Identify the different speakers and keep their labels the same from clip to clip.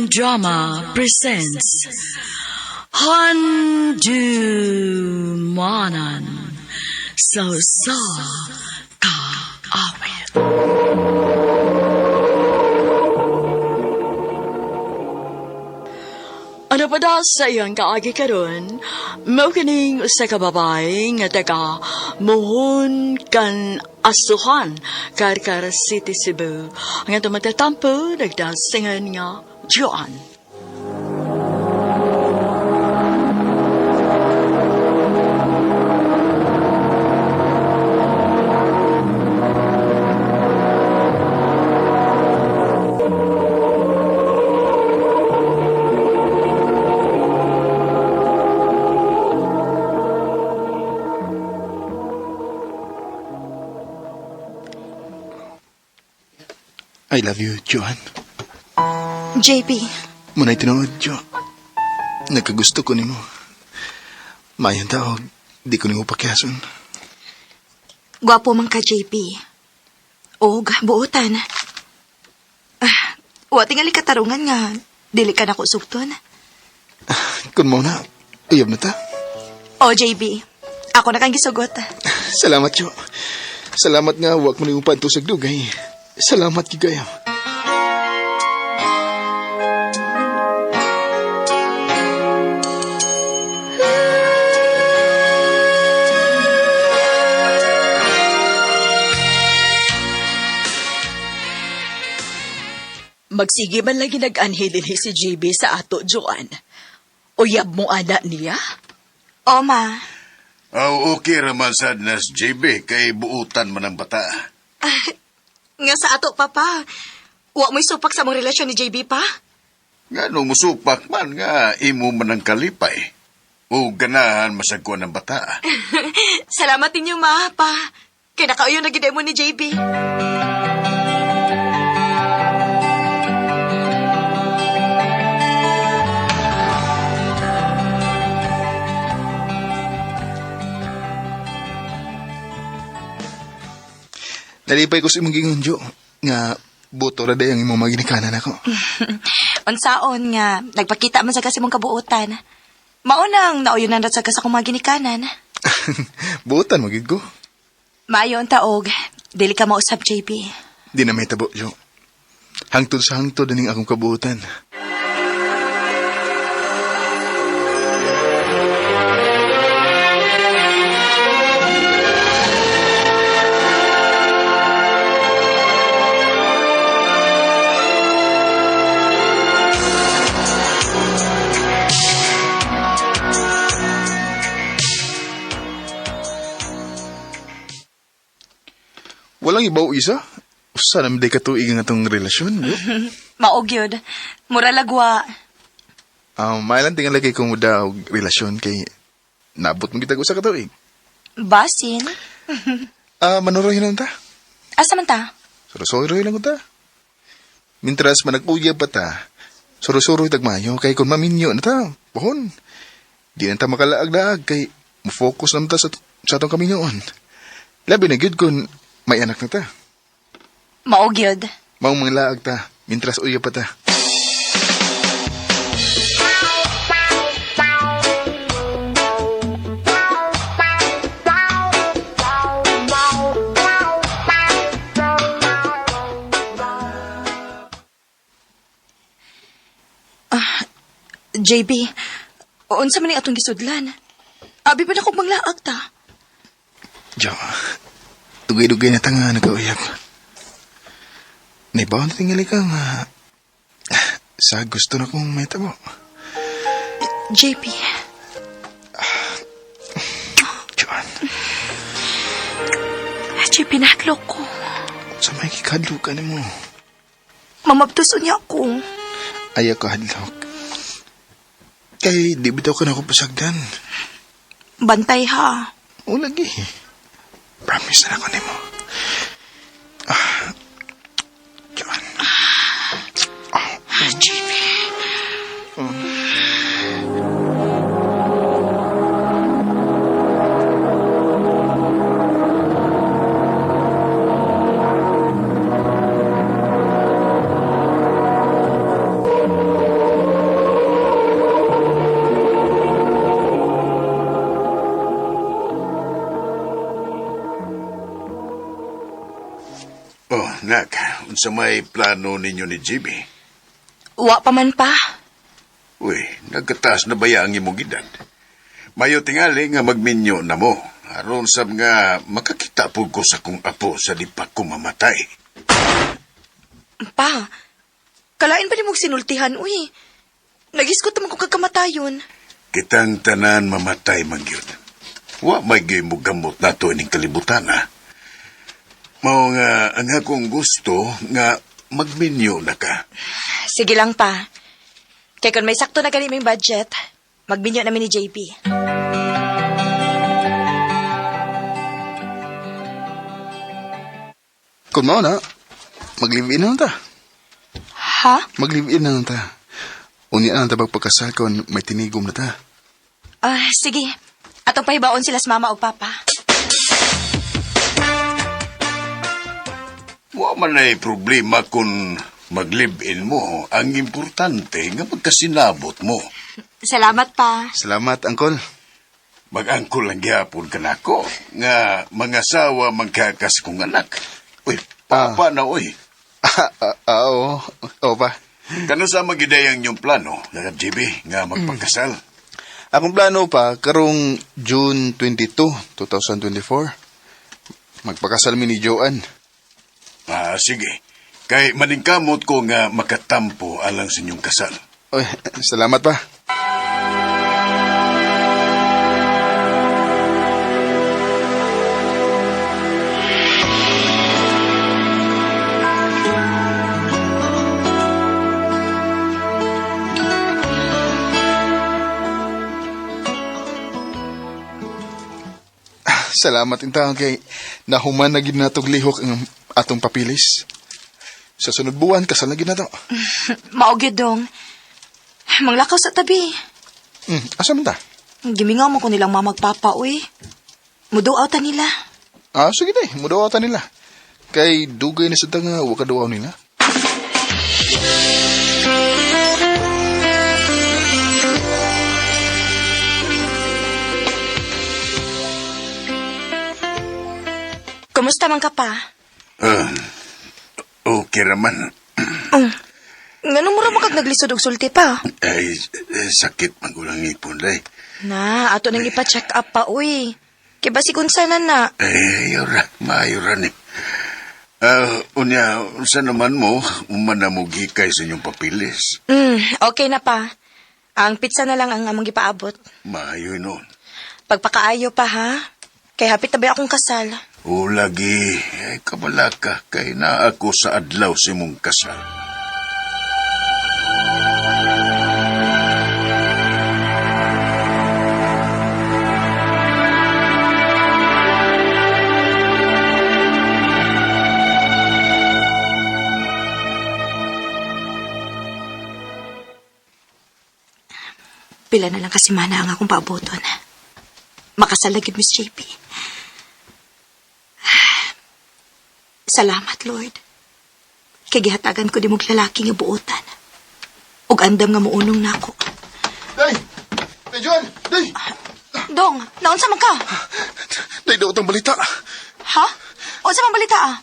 Speaker 1: Drama presents Handumanan Sa Kaawit. Ano pa da sa iyang kaagi karon? Mao kining usa ka babae nga taga Mohon kan Asuhan, Karkar City, Cebu. Ang atong magtatampo, nagdasingan nga Joan.
Speaker 2: I love you, Joan.
Speaker 3: JP,
Speaker 2: Muna'y tinuod, Jo. Nagkagusto ko nimo. Mayan tao, di ko nimo pakyason.
Speaker 3: gwapo man ka, JP. Og, buotan. Wa tingali katarungan nga, dili ka na ko sugton.
Speaker 2: Kung mo na, uyab na ta.
Speaker 3: O, JP, ako na kang gisugot.
Speaker 2: Salamat, Jo. Salamat nga, wag mo nimo pantusag dugay. Salamat, Gigaya.
Speaker 1: Magsige man lagi nag-anhi din si JB sa ato, Joan. Uyab mo ana niya?
Speaker 3: O, ma.
Speaker 4: Okay raman sad nas JB kay buutan man ang bata.
Speaker 3: Nga sa ato, papa. Wa mo'y supak sa mong relasyon ni JB pa?
Speaker 4: Nga nung musupak man nga imo man ang kalipay. O ganahan masagkuan ng bata.
Speaker 3: Salamat ninyo, ma, pa. Kaya nakauyo na giday mo ni JB.
Speaker 2: Nalipay ko sa imong gingon, Jo. Nga, buto ra day ang imong maginikanan ako.
Speaker 3: Unsaon nga, nagpakita man sa kasi mong kabuutan. Maunang nauyonan na sa kasi akong mga ginikanan.
Speaker 2: Buutan, magid ko.
Speaker 3: Maayo ang taog, dili ka mausap, JP.
Speaker 2: Di na may tabo, Jo. Hangtod sa hangtod aning akong kabuutan. Walang ibaw isa? Usa na day katuig nga itong relasyon, Jo.
Speaker 3: Maog yun. Mura lagwa.
Speaker 2: Mailan tingal lagi kong muda og relasyon kay nabot mo kita sa katuig.
Speaker 3: Basin?
Speaker 2: Manurohin lang ta.
Speaker 3: Asa man ta?
Speaker 2: Surusuroy lang ko ta. Mintras manag-uyab pa ta, surusuroy tagmayo kay kung maminyo na ta, pohon. Di na ta makalaag-laag kay mufocus naman ta sa atong kaminyoon. Labi na gyud kung may anak na ta.
Speaker 3: Maog yun.
Speaker 2: Maong mga laag ta, mintras uyab pa ta.
Speaker 3: JB, unsa man ni atong gisudlan? Abi pa na kong manglaag ta.
Speaker 2: Jo, dugay-dugay na ta nga nag-uyab. Naibaw na tingali ka nga sa gusto na kong may tabo.
Speaker 3: JP.
Speaker 2: Joan,
Speaker 3: JP, naklok ko.
Speaker 2: sa may kikadlo ka na mo.
Speaker 3: Mamabtuso niya ako.
Speaker 2: Ayaw ka hadlok. Kay di bitaw ka na ako pasagdan.
Speaker 3: Bantay ha.
Speaker 2: O lagi. Promise na ako ni mo. Joan.
Speaker 3: JP.
Speaker 4: unsa may plano ninyo ni Jimmy?
Speaker 3: Wa pa man pa.
Speaker 4: Uy, nagkataas na baya ang imong edad. Mayo tingali nga magminyo na mo. Aron sab nga makakita po ko sa kong apo sa di pa ko mamatay.
Speaker 3: Pa, kalain ba ni mong sinultihan, uy? Nagiskot naman ko kakamatayon.
Speaker 4: Kitang tanan mamatay magyud. Wa may mo gamot nato ining kalibutan ha. Mao nga ang akong gusto nga magminyo na ka.
Speaker 3: Sige lang pa. Kaya kung may sakto na ganiming budget, magbinyo namin ni JP.
Speaker 2: Kung mao na, mag-live-in na ta.
Speaker 3: Ha?
Speaker 2: Mag-live-in na ta. Unya na ta pagpakasal kung may tinigom na ta.
Speaker 3: Sige. Atong pahibaon sila sa mama o papa.
Speaker 4: Wa man ay problema kung mag-live-in mo. Ang importante nga magkasinabot mo.
Speaker 3: Salamat pa.
Speaker 2: Salamat, Angkol.
Speaker 4: Mag-angkol lang gyapon ka nako nga mga asawa magkakas kong anak. Uy, papa na uy.
Speaker 2: Oo. Oo pa.
Speaker 4: Kano sa magidayang yung plano, JB, nga magpagkasal?
Speaker 2: Akong plano pa, karong June 22, 2024. Magpakasal mi ni Joanne.
Speaker 4: Sige. Kay maningkamot ko nga makatampo alang sa inyong kasal.
Speaker 2: Oy, salamat pa. Salamat intang kay nahuman na gid natog lihok ang atong papilis. Sa sunod buwan kasal na gid nato.
Speaker 3: Maugid dong. Manglakaw sa tabi.
Speaker 2: Asa man ta?
Speaker 3: Gimingaw mo ko nilang mamagpapa, uy. Muduaw ta nila.
Speaker 2: Sige day, mudawatan nila. Kay dugay na sa nga wa kaduaw nila.
Speaker 3: Kumusta man ka pa?
Speaker 4: Okay raman.
Speaker 3: Ngano mo ra naglisod og sulti pa?
Speaker 4: Ay, sakit magulang ipon day.
Speaker 3: Na, ato nang ipa-check up pa, uy. Kaya ba si Gonzana na?
Speaker 4: Ay, maayura ni. Unya, sa naman mo, umanamugi kay sa inyong papilis.
Speaker 3: Okay na pa. Ang pizza na lang ang among gipaabot.
Speaker 4: Maayo noon.
Speaker 3: Pagpakaayo pa, ha? Kay hapit na ba akong kasal?
Speaker 4: O lagi, ay kabala ka, kay na ako sa adlaw si mong kasal.
Speaker 3: Pila na lang kasi mana ang akong paaboton. Makasal na gid, Miss JP. Salamat, Lord. Kay gihatagan ko di mong lalaki nga buotan. Ug andam nga muunong nako.
Speaker 2: Day! Day, John! Day!
Speaker 3: Dong, naunsa man ka?
Speaker 2: Day, daw itong balita.
Speaker 3: Ha? Unsa man balita ah?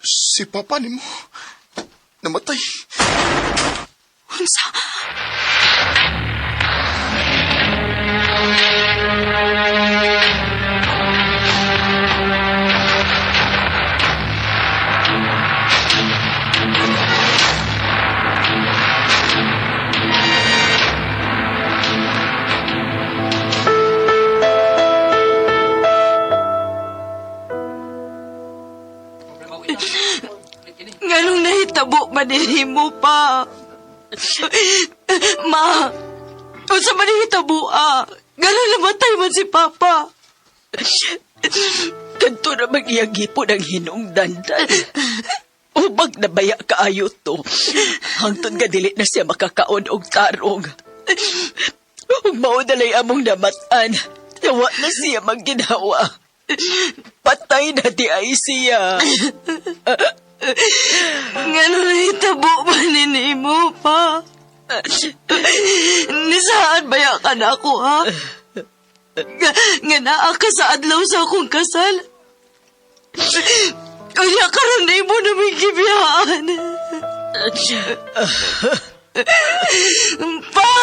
Speaker 2: Si Papa ni mo namatay.
Speaker 3: Unsa? Nganong nahitabo ba mo pa? Ma, unsa man nahitabo Ganong namatay man si Papa.
Speaker 1: Kanto na magyagipon ang hinungdan. Ubag na baya kaayo to. Hangtod nga dili na siya makakaon og tarong. Ug mao dalay among namatan. Yawa na siya magginawa. Patay na di ay siya.
Speaker 3: Nganong nahitabo ba mo pa? Nisaan baya ka na ako, ha? Nga naa ka sa adlaw sa akong kasal. Kaya karon na mo na may gibihan. Pa!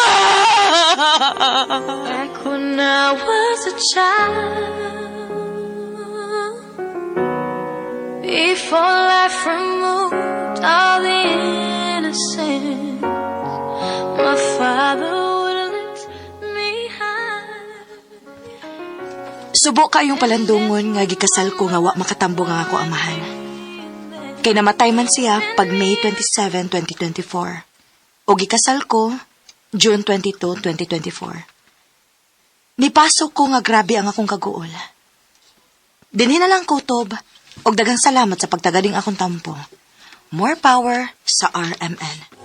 Speaker 5: Back when I was a child, before life removed all the innocence, my father would lift me high.
Speaker 3: Subo kayong palandungon nga gikasal ko nga wa makatambong ang ako amahan. Kay namatay man siya pag May 27, 2024. O gikasal ko June 22, 2024. Nipasok ko nga grabe ang akong kaguol. Dinhi na lang kutob og daghang salamat sa pagtagading akong tampo. More power sa RMN.